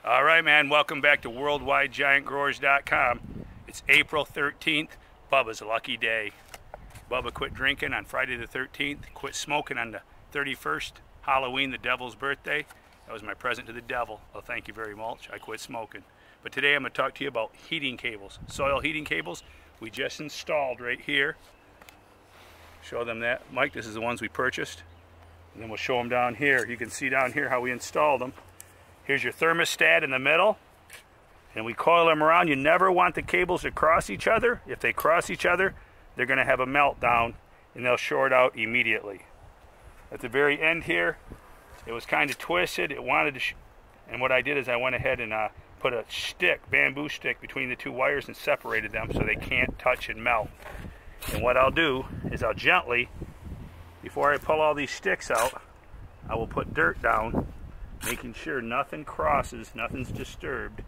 All right, man, welcome back to WorldwideGiantGrowers.com. It's April 13th, Bubba's lucky day. Bubba quit drinking on Friday the 13th, quit smoking on the 31st, Halloween, the devil's birthday. That was my present to the devil. Oh, thank you very much. I quit smoking. But today I'm going to talk to you about heating cables, soil heating cables. We just installed right here. Show them that. Mike, this is the ones we purchased. And then we'll show them down here. You can see down here how we installed them. Here's your thermostat in the middle, and we coil them around. You never want the cables to cross each other. If they cross each other, they're going to have a meltdown, and they'll short out immediately. At the very end here, it was kind of twisted. It wanted to, and what I did is I went ahead and put a stick, bamboo stick, between the two wires and separated them so they can't touch and melt. And what I'll do is I'll gently, before I pull all these sticks out, I will put dirt down, making sure nothing crosses, nothing's disturbed,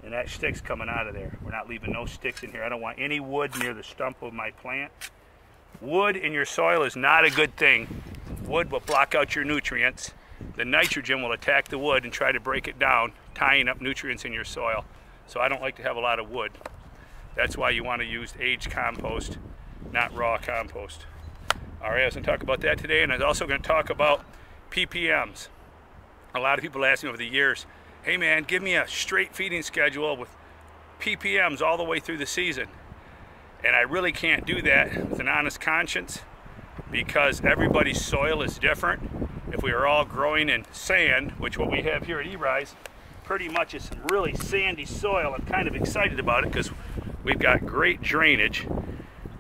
and that stick's coming out of there. We're not leaving no sticks in here. I don't want any wood near the stump of my plant. Wood in your soil is not a good thing. Wood will block out your nutrients. The nitrogen will attack the wood and try to break it down, tying up nutrients in your soil. So I don't like to have a lot of wood. That's why you want to use aged compost, not raw compost. All right, I was going to talk about that today, and I was also going to talk about PPMs. A lot of people ask me over the years, hey man, give me a straight feeding schedule with PPMs all the way through the season. And I really can't do that with an honest conscience because everybody's soil is different. If we are all growing in sand, which what we have here at eRise, pretty much is some really sandy soil. I'm kind of excited about it because we've got great drainage.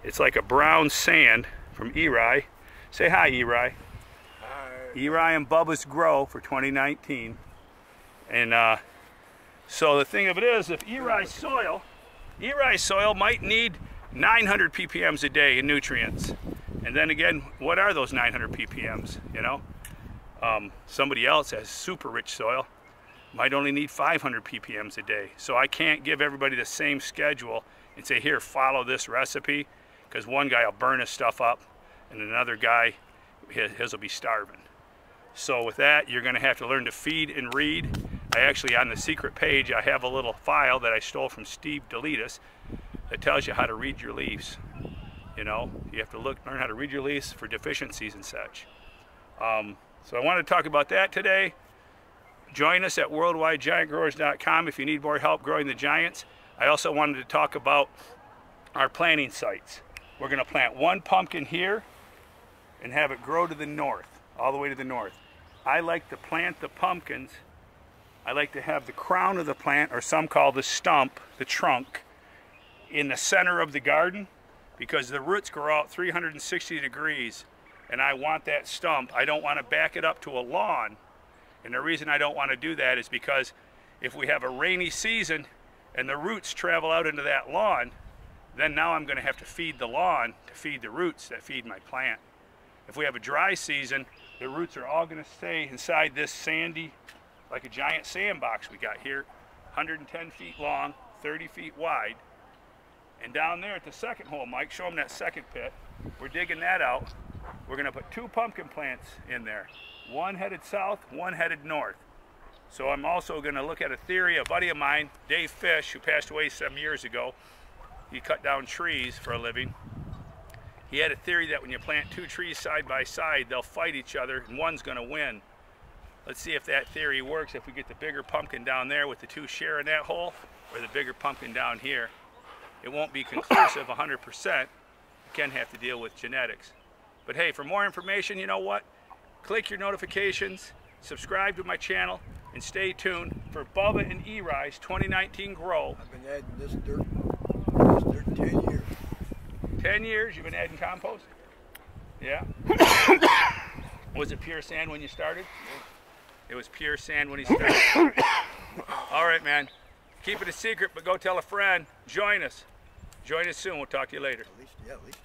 It's like a brown sand from eRise. Say hi, eRise. eRise and Bubba's Grow for 2019. And so the thing of it is, if eRise soil might need 900 ppms a day in nutrients. And then again, what are those 900 ppms, you know? Somebody else has super rich soil, might only need 500 ppms a day. So I can't give everybody the same schedule and say, here, follow this recipe, because one guy will burn his stuff up and another guy, his will be starving. So with that, you're going to have to learn to feed and read. I actually, on the secret page, I have a little file that I stole from Steve Deletus that tells you how to read your leaves. You know, you have to learn how to read your leaves for deficiencies and such. So I want to talk about that today. Join us at WorldwideGiantGrowers.com if you need more help growing the giants. I also wanted to talk about our planting sites. We're going to plant one pumpkin here and have it grow to the north, all the way to the north. I like to plant the pumpkins. I like to have the crown of the plant, or some call the stump, the trunk, in the center of the garden because the roots grow out 360 degrees and I want that stump. I don't want to back it up to a lawn. And the reason I don't want to do that is because if we have a rainy season and the roots travel out into that lawn, then now I'm going to have to feed the lawn to feed the roots that feed my plant. If we have a dry season, the roots are all going to stay inside this sandy, like a giant sandbox we got here, 110 feet long, 30 feet wide. And down there at the second hole, Mike, show them that second pit. We're digging that out. We're going to put two pumpkin plants in there. One headed south, one headed north. So I'm also going to look at a theory. A buddy of mine, Dave Fish, who passed away some years ago, he cut down trees for a living. He had a theory that when you plant two trees side by side, they'll fight each other and one's going to win. Let's see if that theory works, if we get the bigger pumpkin down there with the two sharing that hole, or the bigger pumpkin down here. It won't be conclusive 100%. You can have to deal with genetics. But hey, for more information, you know what? Click your notifications, subscribe to my channel, and stay tuned for Bubba and eRise 2019 Grow. I've been adding this dirt 10 years. 10 years you've been adding compost? Yeah? Was it pure sand when you started? It was pure sand when he started. All right, man. Keep it a secret, but go tell a friend. Join us. Join us soon. We'll talk to you later. At least